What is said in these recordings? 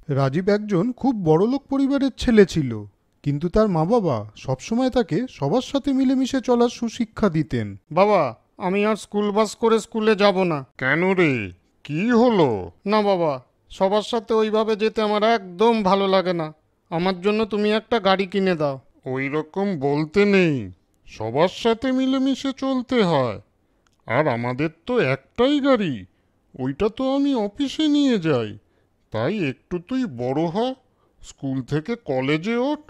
রাজীব একজন খুব বড়লোক পরিবারের ছেলে ছিল, কিন্তু তার মা বাবা সবসময় তাকে সবার সাথে মিলেমিশে চলার সুশিক্ষা দিতেন। বাবা, আমি আর স্কুল বাস করে স্কুলে যাব না। কেন রে, কি হলো? না বাবা, সবার সাথে ওইভাবে যেতে আমার একদম ভালো লাগে না। আমার জন্য তুমি একটা গাড়ি কিনে দাও। ওই রকম বলতে নেই, সবার সাথে মিলেমিশে চলতে হয়। আর আমাদের তো একটাই গাড়ি, ওইটা তো আমি অফিসে নিয়ে যাই। তাই একটু তুই বড় হ, স্কুল থেকে কলেজে ওঠ,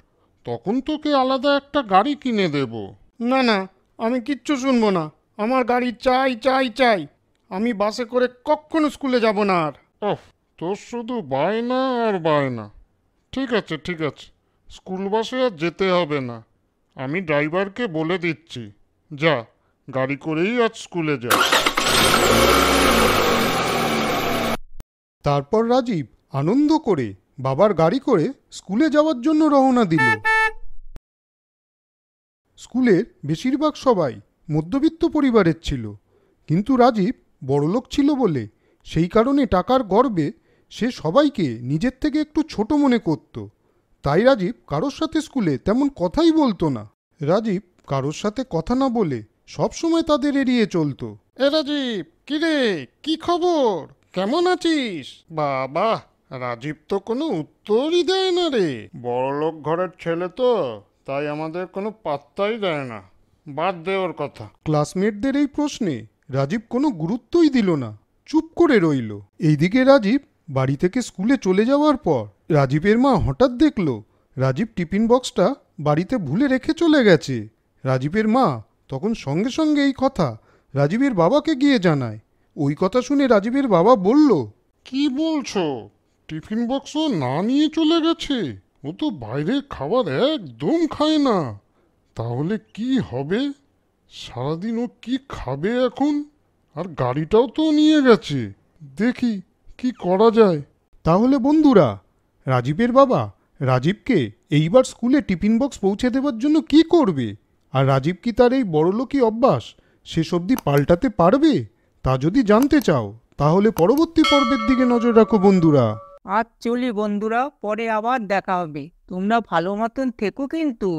তখন তোকে আলাদা একটা গাড়ি কিনে দেব। না না, আমি কিচ্ছু শুনবো না। আমার গাড়ি চাই চাই চাই। আমি বাসে করে কখনো স্কুলে যাব না আর। ওহ, তোর শুধু বায়না আর বায়না। ঠিক আছে ঠিক আছে, স্কুল বাসে আর যেতে হবে না। আমি ড্রাইভারকে বলে দিচ্ছি, যা, গাড়ি করেই আজ স্কুলে যা। তারপর রাজীব আনন্দ করে বাবার গাড়ি করে স্কুলে যাওয়ার জন্য রওনা দিল। স্কুলের বেশিরভাগ সবাই মধ্যবিত্ত পরিবারের ছিল, কিন্তু রাজীব বড়লোক ছিল বলে সেই কারণে টাকার গর্বে সে সবাইকে নিজের থেকে একটু ছোট মনে করত। তাই রাজীব কারোর সাথে স্কুলে তেমন কথাই বলতো না। রাজীব কারোর সাথে কথা না বলে সব সময় তাদের এড়িয়ে চলতো। এ রাজীব, কিরে, কি খবর? কেমন আছিস? বাবা, রাজীব তো কোনো উত্তরই দেয় না রে। বড়লোক ঘরের ছেলে তো, তাই আমাদের কোনো পাত্তাই দেয় না। বাদ দে ওর কথা। ক্লাসমেটদের এই প্রশ্নে রাজীব কোনো গুরুত্বই দিল না, চুপ করে রইল। এইদিকে রাজীব বাড়ি থেকে স্কুলে চলে যাওয়ার পর রাজীবের মা হঠাৎ দেখল রাজীব টিফিন বক্সটা বাড়িতে ভুলে রেখে চলে গেছে। রাজীবের মা তখন সঙ্গে সঙ্গে এই কথা রাজীবের বাবাকে গিয়ে জানায়। ওই কথা শুনে রাজীবের বাবা বলল, কি বলছো? টিফিন বক্সও না নিয়ে চলে গেছে? ও তো বাইরের খাবার একদম খায় না। তাহলে কি হবে? সারাদিন ও কি খাবে এখন? আর গাড়িটাও তো নিয়ে গেছে। দেখি কি করা যায়। তাহলে বন্ধুরা, রাজীবের বাবা রাজীবকে এইবার স্কুলে টিফিন বক্স পৌঁছে দেওয়ার জন্য কি করবে? আর রাজীব কি তার এই বড়লোকি অভ্যাস শেষ অবধি পাল্টাতে পারবে? তা যদি জানতে চাও তাহলে পরবর্তী পর্বের দিকে নজর রাখো বন্ধুরা। আজ চলি বন্ধুরা, পরে আবার দেখা হবে। তোমরা ভালো মতন থেকো কিন্তু।